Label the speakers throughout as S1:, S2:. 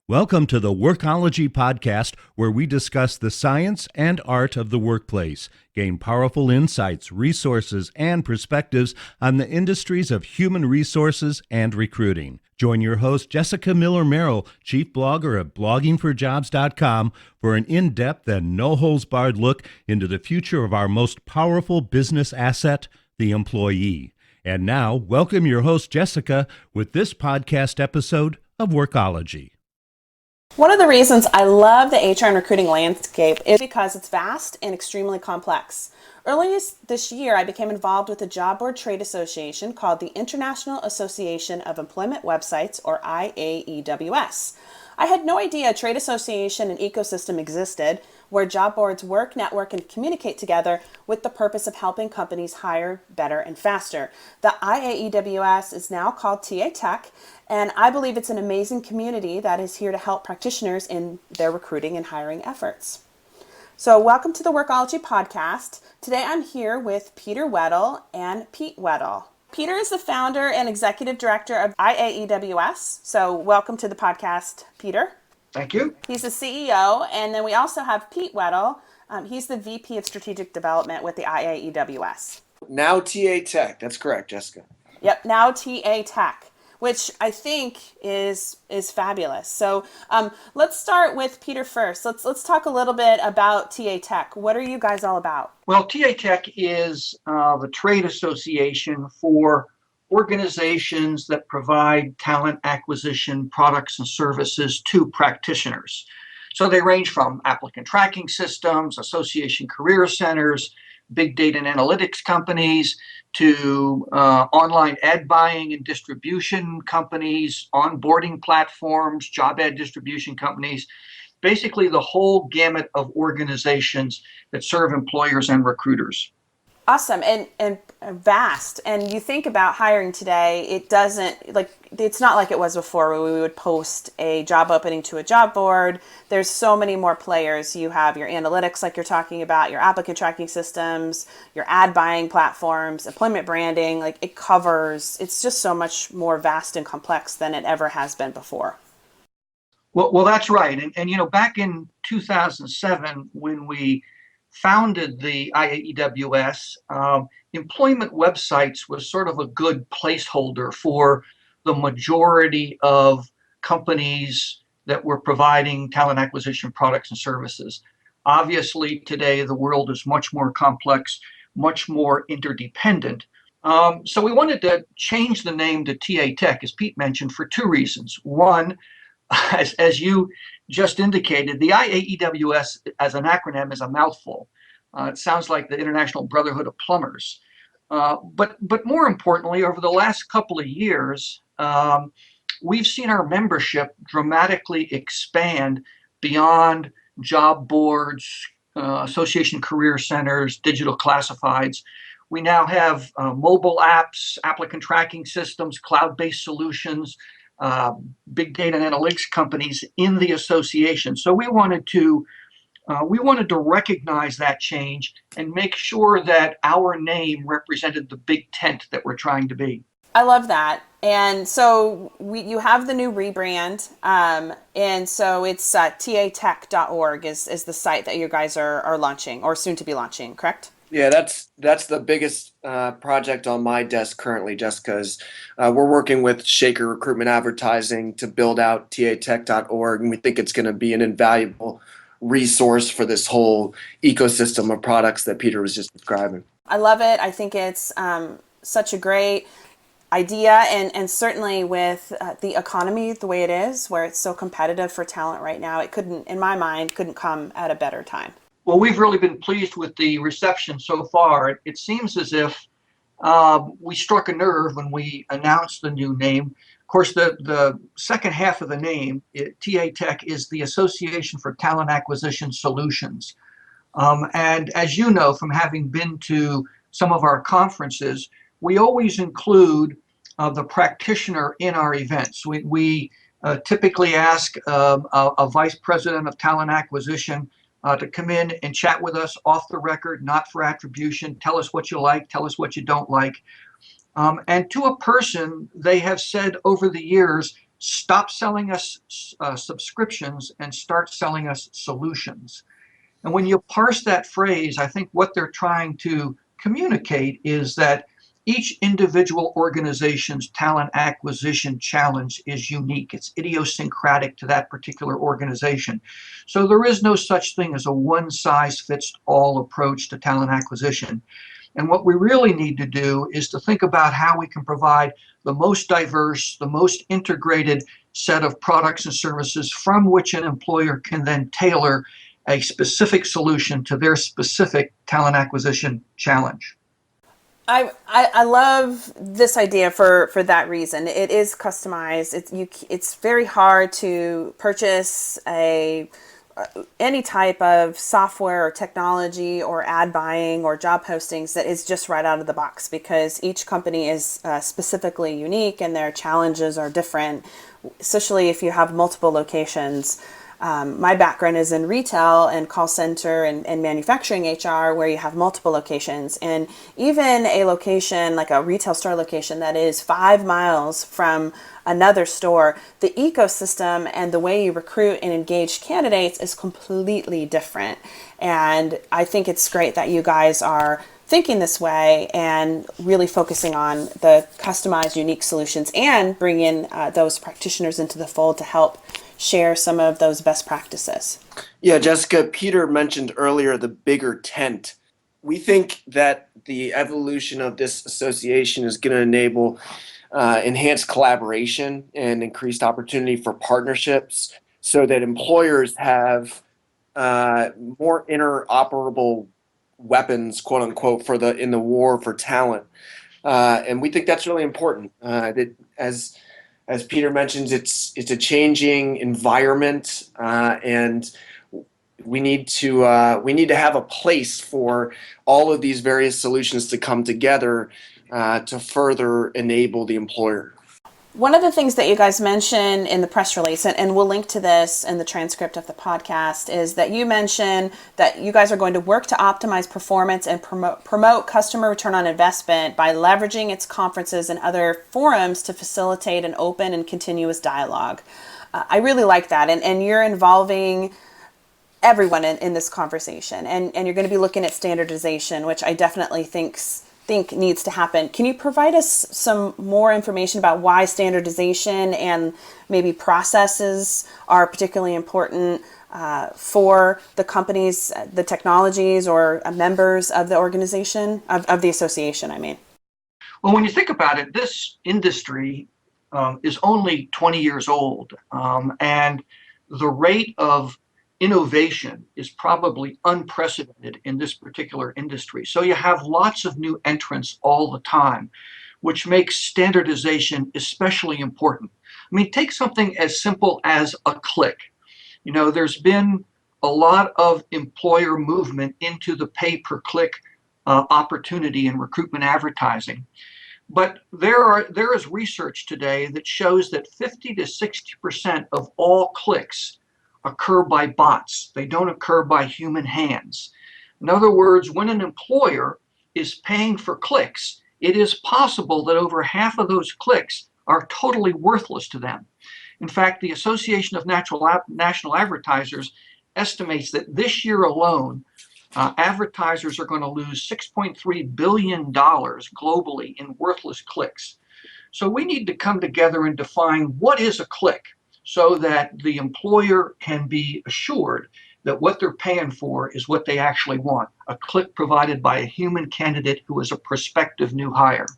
S1: Welcome to the Workology podcast, where we discuss the science and art of the workplace, gain powerful insights, resources, and perspectives on the industries of human resources and recruiting. Join your host, Jessica Miller-Merrill, chief blogger of bloggingforjobs.com, for an in-depth and no-holds-barred look into the future of our most powerful business asset, the employee. And now, welcome your host, Jessica, with this podcast episode of Workology.
S2: One of the reasons I love the HR and recruiting landscape is because it's vast and extremely complex. Earlier this year, I became involved with a job board trade association called the International Association of Employment Websites, or IAEWS. I had no idea a trade association and ecosystem existed where job boards work, network, and communicate together with the purpose of helping companies hire better and faster. The IAEWS is now called TaTech, and I believe it's an amazing community that is here to help practitioners in their recruiting and hiring efforts. So welcome to the Workology podcast. Today I'm here with Peter Weddle and Pete Weddle. Peter is the founder and executive director of IAEWS. So welcome to the podcast, Peter.
S3: Thank you.
S2: He's the CEO. And then we also have Pete Weddle. He's the VP of Strategic Development with the IAEWS.
S4: Now TaTech. That's correct, Jessica.
S2: Yep, now TaTech, which I think is fabulous. So let's start with Peter first. Let's talk a little bit about TaTech. What are you guys all about?
S3: Well, TaTech is the trade association for organizations that provide talent acquisition products and services to practitioners. So they range from applicant tracking systems, association career centers, big data and analytics companies, to online ad buying and distribution companies, onboarding platforms, job ad distribution companies, basically the whole gamut of organizations that serve employers and recruiters.
S2: Awesome and vast. And you think about hiring today, it's not like it was before where we would post a job opening to a job board. There's so many more players. You have your analytics, like you're talking about, your applicant tracking systems, your ad buying platforms, employment branding. It's just so much more vast and complex than it ever has been before.
S3: Well, that's right. And back in 2007, when we founded the IAEWS, employment websites was sort of a good placeholder for the majority of companies that were providing talent acquisition products and services. Obviously, today the world is much more complex, much more interdependent. So we wanted to change the name to TaTech, as Pete mentioned, for two reasons. One, as you just indicated, the IAEWS as an acronym is a mouthful. It sounds like the International Brotherhood of Plumbers. But more importantly, over the last couple of years, we've seen our membership dramatically expand beyond job boards, association career centers, digital classifieds. We now have mobile apps, applicant tracking systems, cloud-based solutions, big data and analytics companies in the association. So we wanted to recognize that change and make sure that our name represented the big tent that we're trying to be.
S2: I love that. And so you have the new rebrand. And so it's TaTech.org is the site that you guys are launching or soon to be launching, correct?
S4: Yeah, that's the biggest project on my desk currently, Jessica. We're working with Shaker Recruitment Advertising to build out TaTech.org, and we think it's going to be an invaluable resource for this whole ecosystem of products that Peter was just describing.
S2: I love it. I think it's such a great idea, and certainly with the economy the way it is, where it's so competitive for talent right now, it couldn't, in my mind, come at a better time.
S3: Well, we've really been pleased with the reception so far. It seems as if we struck a nerve when we announced the new name. Of course, the second half of the name, TaTech, is the Association for Talent Acquisition Solutions. And as you know, from having been to some of our conferences, we always include the practitioner in our events. We typically ask a vice president of talent acquisition to come in and chat with us off the record, not for attribution. Tell us what you like, tell us what you don't like. And to a person, they have said over the years stop selling us subscriptions and start selling us solutions. And when you parse that phrase, I think what they're trying to communicate is that each individual organization's talent acquisition challenge is unique. It's idiosyncratic to that particular organization. So there is no such thing as a one-size-fits-all approach to talent acquisition. And what we really need to do is to think about how we can provide the most diverse, the most integrated set of products and services from which an employer can then tailor a specific solution to their specific talent acquisition challenge.
S2: I love this idea for that reason. It is customized. It's very hard to purchase any type of software or technology or ad buying or job postings that is just right out of the box, because each company is specifically unique and their challenges are different, especially if you have multiple locations. My background is in retail and call center and manufacturing HR, where you have multiple locations. And even a location like a retail store location that is 5 miles from another store, the ecosystem and the way you recruit and engage candidates is completely different. And I think it's great that you guys are thinking this way and really focusing on the customized, unique solutions, and bring in those practitioners into the fold to help share some of those best practices.
S4: Yeah, Jessica, Peter mentioned earlier the bigger tent. We think that the evolution of this association is going to enable enhanced collaboration and increased opportunity for partnerships, so that employers have more interoperable weapons, quote unquote, in the war for talent. And we think that's really important. As Peter mentions, it's a changing environment, and we need to have a place for all of these various solutions to come together to further enable the employer.
S2: One of the things that you guys mentioned in the press release, and we'll link to this in the transcript of the podcast, is that you mentioned that you guys are going to work to optimize performance and promote customer return on investment by leveraging its conferences and other forums to facilitate an open and continuous dialogue. I really like that. And you're involving everyone in this conversation. And you're going to be looking at standardization, which I definitely think needs to happen. Can you provide us some more information about why standardization and maybe processes are particularly important for the companies, the technologies, or members of the organization, of the association, I mean?
S3: Well, when you think about it, this industry is only 20 years old, and the rate of innovation is probably unprecedented in this particular industry. So you have lots of new entrants all the time, which makes standardization especially important. I mean, take something as simple as a click. You know, there's been a lot of employer movement into the pay-per-click opportunity in recruitment advertising. But there is research today that shows that 50 to 60% of all clicks occur by bots. They don't occur by human hands. In other words, when an employer is paying for clicks, it is possible that over half of those clicks are totally worthless to them. In fact, the Association of National Advertisers estimates that this year alone, advertisers are going to lose $6.3 billion globally in worthless clicks. So we need to come together and define what is a click, so that the employer can be assured that what they're paying for is what they actually want, a click provided by a human candidate who is a prospective new hire.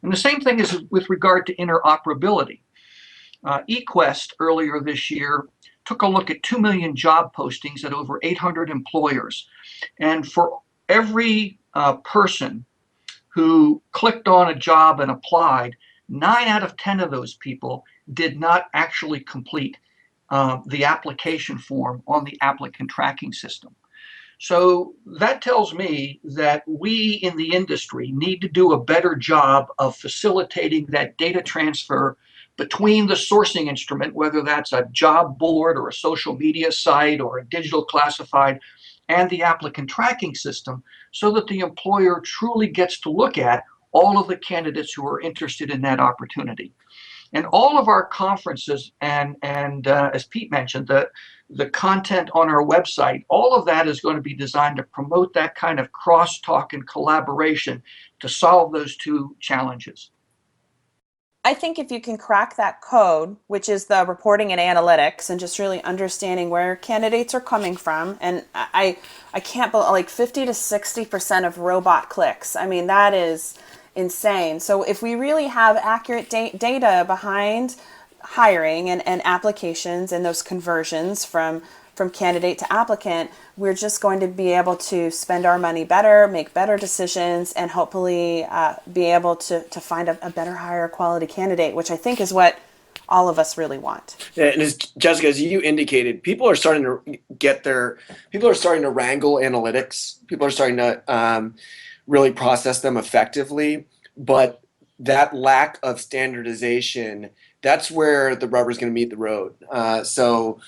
S3: And the same thing is with regard to interoperability. eQuest earlier this year took a look at 2 million job postings at over 800 employers. And for every person who clicked on a job and applied, 9 out of 10 of those people did not actually complete the application form on the applicant tracking system. So that tells me that we in the industry need to do a better job of facilitating that data transfer between the sourcing instrument, whether that's a job board or a social media site or a digital classified, and the applicant tracking system, so that the employer truly gets to look at all of the candidates who are interested in that opportunity. And all of our conferences and as Pete mentioned, the content on our website, all of that is going to be designed to promote that kind of crosstalk and collaboration to solve those two challenges.
S2: I think if you can crack that code, which is the reporting and analytics, and just really understanding where candidates are coming from, and I can't believe like 50 to 60% of robot clicks. I mean, that is insane. So if we really have accurate data behind hiring and applications and those conversions from candidate to applicant, we're just going to be able to spend our money better, make better decisions, and hopefully be able to find a better, higher quality candidate, which I think is what all of us really want.
S4: Yeah, and as Jessica, as you indicated, people are starting to wrangle analytics. People are starting to really process them effectively, but that lack of standardization, that's where the rubber's going to meet the road. So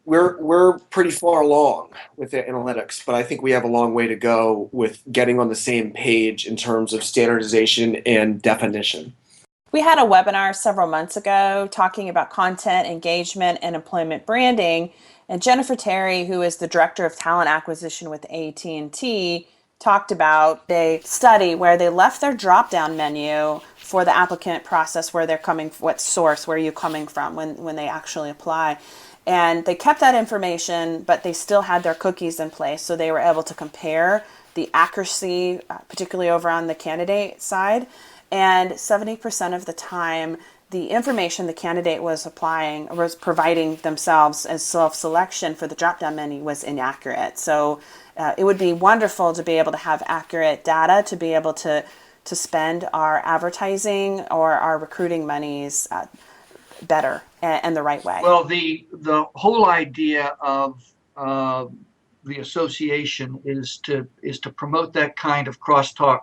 S4: we're pretty far along with the analytics, but I think we have a long way to go with getting on the same page in terms of standardization and definition.
S2: We had a webinar several months ago talking about content engagement and employment branding, and Jennifer Terry, who is the director of talent acquisition with AT&T, talked about a study where they left their drop-down menu for the applicant process, where they're coming, what source, where are you coming from when they actually apply. And they kept that information, but they still had their cookies in place, so they were able to compare the accuracy, particularly over on the candidate side. And 70% of the time, the information the candidate was providing themselves as self-selection for the drop-down menu was inaccurate. So it would be wonderful to be able to have accurate data to be able to spend our advertising or our recruiting monies better and the right way.
S3: Well, the whole idea of the association is to promote that kind of crosstalk,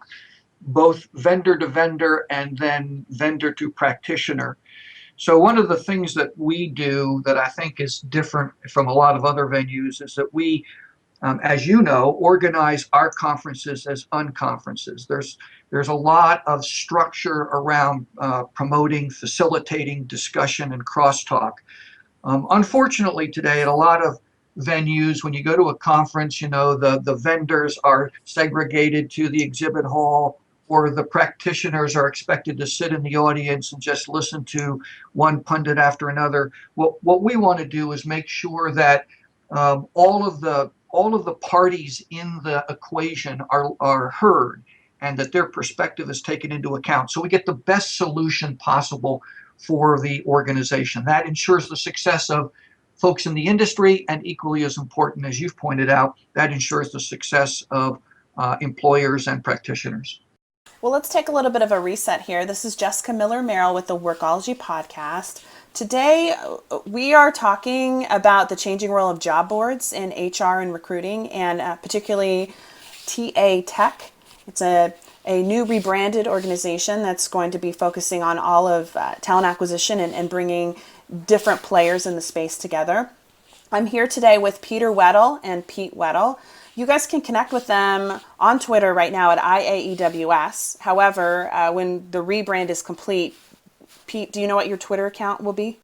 S3: both vendor to vendor and then vendor to practitioner. So one of the things that we do that I think is different from a lot of other venues is that we, as you know, organize our conferences as unconferences. There's a lot of structure around promoting, facilitating discussion and crosstalk. Unfortunately, today at a lot of venues, when you go to a conference, the vendors are segregated to the exhibit hall, or the practitioners are expected to sit in the audience and just listen to one pundit after another. What we want to do is make sure that all of the parties in the equation are heard, and that their perspective is taken into account, so we get the best solution possible for the organization. That ensures the success of folks in the industry, and equally as important, as you've pointed out, that ensures the success of employers and practitioners.
S2: Well, let's take a little bit of a reset here. This is Jessica Miller-Merrill with the Workology podcast. Today, we are talking about the changing role of job boards in HR and recruiting, and particularly TaTech. It's a new rebranded organization that's going to be focusing on all of talent acquisition and bringing different players in the space together. I'm here today with Peter Weddle and Pete Weddle. You guys can connect with them on Twitter right now at IAEWS. However, when the rebrand is complete, Pete, do you know what your Twitter account will be?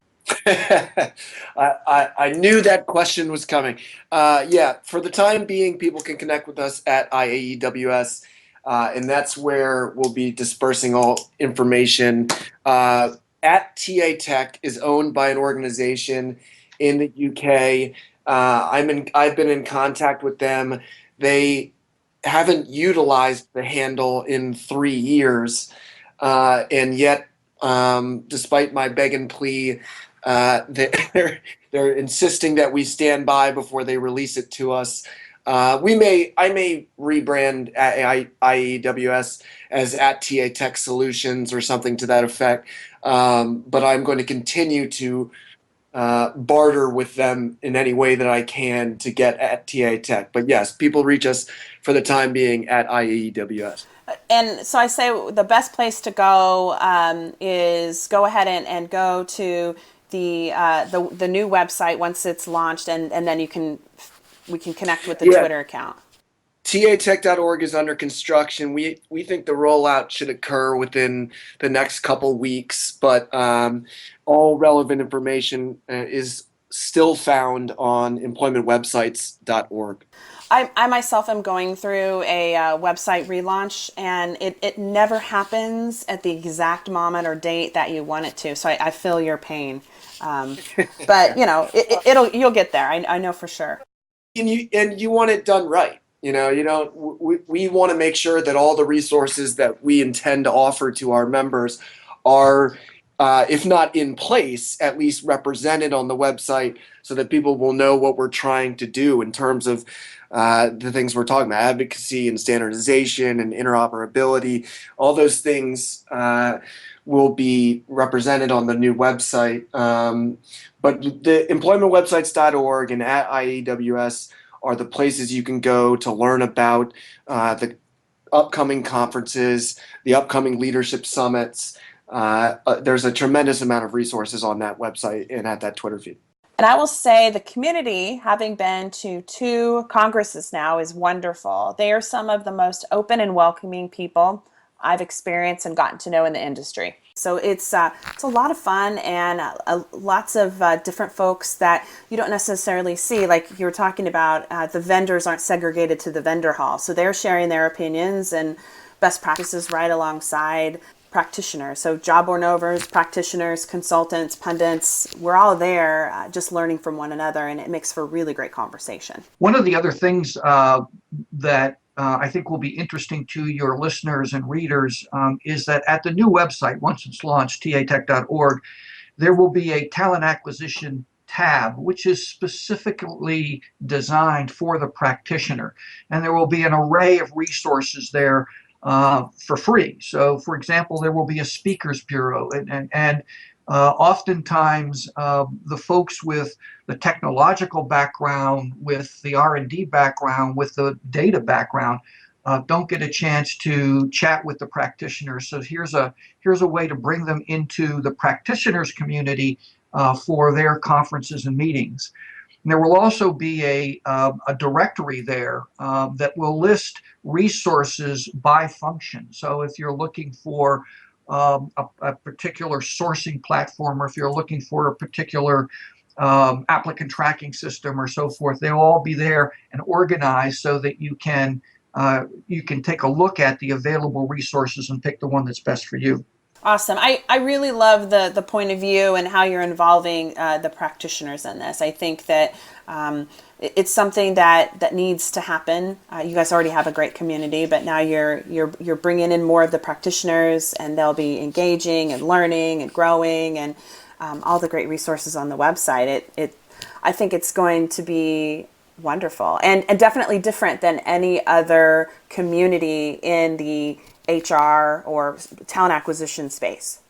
S4: I knew that question was coming. Yeah, for the time being, people can connect with us at IAEWS, and that's where we'll be dispersing all information. At TaTech is owned by an organization in the UK. I've been in contact with them. They haven't utilized the handle in 3 years, and yet, despite my beg and plea, they're insisting that we stand by before they release it to us. I may rebrand IAEWS as at TaTech Solutions or something to that effect, but I'm going to continue to barter with them in any way that I can to get at TaTech. But yes, people reach us for the time being at IAEWS.
S2: And so I say the best place to go is go ahead and go to the new website once it's launched, and then we can connect with the Twitter account.
S4: TaTech.org is under construction. We think the rollout should occur within the next couple weeks, but all relevant information is still found on employmentwebsites.org.
S2: I myself am going through a website relaunch, and it never happens at the exact moment or date that you want it to. So I feel your pain, but you'll get there. I know for sure.
S4: And you want it done right. We want to make sure that all the resources that we intend to offer to our members are, if not in place, at least represented on the website, so that people will know what we're trying to do in terms of the things we're talking about: advocacy and standardization and interoperability. All those things will be represented on the new website. But the employmentwebsites.org and at IAEWS are the places you can go to learn about the upcoming conferences, the upcoming leadership summits. There's a tremendous amount of resources on that website and at that Twitter feed.
S2: And I will say the community, having been to 2 congresses now, is wonderful. They are some of the most open and welcoming people I've experienced and gotten to know in the industry. So it's a lot of fun, and lots of different folks that you don't necessarily see. Like you were talking about, the vendors aren't segregated to the vendor hall. So they're sharing their opinions and best practices right alongside practitioners. So job born-overs, practitioners, consultants, pundits, we're all there just learning from one another, and it makes for a really great conversation.
S3: One of the other things that I think will be interesting to your listeners and readers is that at the new website, once it's launched, TaTech.org, there will be a talent acquisition tab, which is specifically designed for the practitioner. And there will be an array of resources there for free. So, for example, there will be a speakers bureau, and oftentimes the folks with the technological background, with the R&D background, with the data background, don't get a chance to chat with the practitioners. So here's a way to bring them into the practitioners community for their conferences and meetings. And there will also be a directory there that will list resources by function. So if you're looking for a particular sourcing platform, or if you're looking for a particular applicant tracking system or so forth, they'll all be there and organized so that you can take a look at the available resources and pick the one that's best for you.
S2: Awesome. I really love the point of view and how you're involving the practitioners in this. I think that it's something that needs to happen. You guys already have a great community, but now you're bringing in more of the practitioners, and they'll be engaging and learning and growing, and all the great resources on the website. I think it's going to be wonderful, and definitely different than any other community in the HR or talent acquisition space.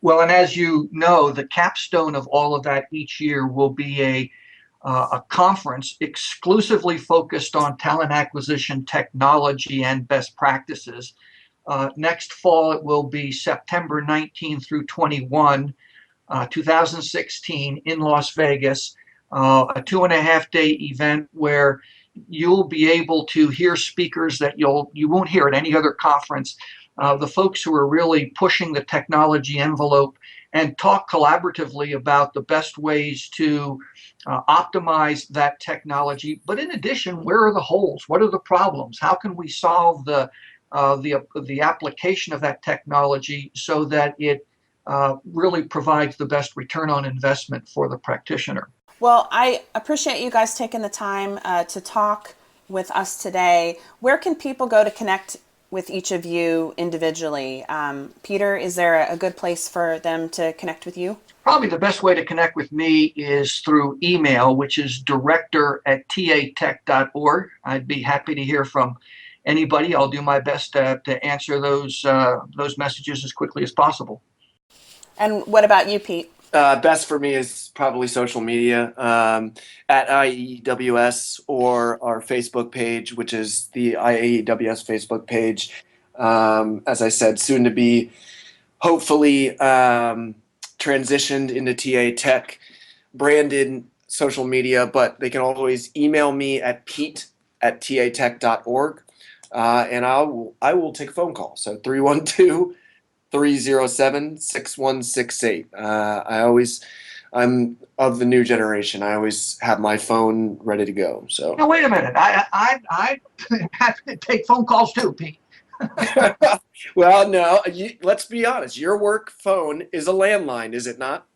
S3: Well, and as you know, the capstone of all of that each year will be a conference exclusively focused on talent acquisition technology and best practices. Next fall, it will be September 19 through 21, 2016 in Las Vegas, a 2.5-day event where you'll be able to hear speakers that you won't hear at any other conference, the folks who are really pushing the technology envelope, and talk collaboratively about the best ways to optimize that technology. But in addition, where are the holes? What are the problems? How can we solve the application of that technology so that it really provides the best return on investment for the practitioner?
S2: Well, I appreciate you guys taking the time to talk with us today. Where can people go to connect with each of you individually? Peter, is there a good place for them to connect with you?
S3: Probably the best way to connect with me is through email, which is director@tatech.org. I'd be happy to hear from anybody. I'll do my best to answer those messages as quickly as possible.
S2: And what about you, Pete?
S4: Best for me is probably social media, at IAEWS, or our Facebook page, which is the IAEWS Facebook page. As I said, soon to be hopefully transitioned into TA Tech branded social media, but they can always email me at Pete at TaTech.org. And I will take a phone call. So 312-307-6168. I'm of the new generation. I always have my phone ready to go. So
S3: Now, wait a minute. I have to take phone calls too, Pete.
S4: well, no, let's be honest. Your work phone is a landline, is it not?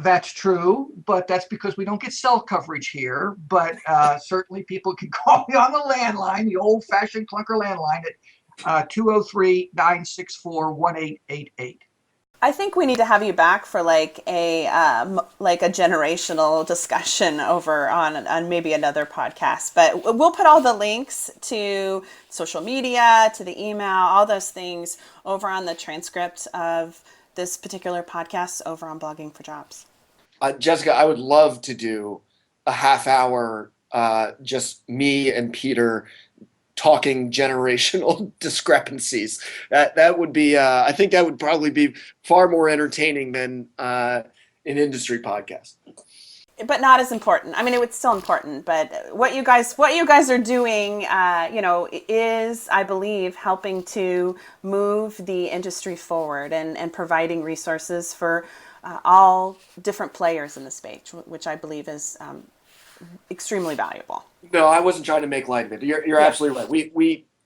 S3: That's true, but that's because we don't get cell coverage here. But certainly people can call me on the landline, the old-fashioned clunker landline at 203-964-1888.
S2: I think we need to have you back for like a generational discussion over on maybe another podcast. But we'll put all the links to social media, to the email, all those things over on the transcript of this particular podcast over on Blogging for Jobs.
S4: Jessica, I would love to do a half hour, just me and Peter talking generational discrepancies. That would be, I think that would probably be far more entertaining than an industry podcast.
S2: But not as important. I mean, it's still important, but what you guys are doing, is, I believe, helping to move the industry forward and providing resources for all different players in the space, which I believe is extremely valuable.
S4: No, I wasn't trying to make light of it. You're absolutely right.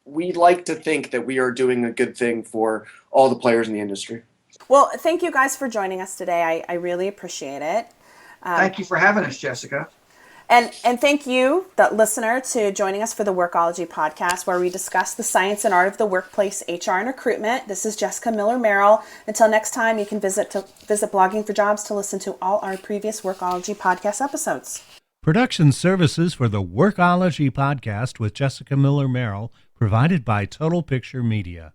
S4: We like to think that we are doing a good thing for all the players in the industry.
S2: Well, thank you guys for joining us today. I really appreciate it.
S3: Thank you for having us, Jessica.
S2: And thank you, the listener, to joining us for the Workology podcast, where we discuss the science and art of the workplace, HR, and recruitment. This is Jessica Miller-Merrill. Until next time, you can visit Blogging for Jobs to listen to all our previous Workology podcast episodes.
S1: Production services for the Workology podcast with Jessica Miller-Merrill provided by Total Picture Media.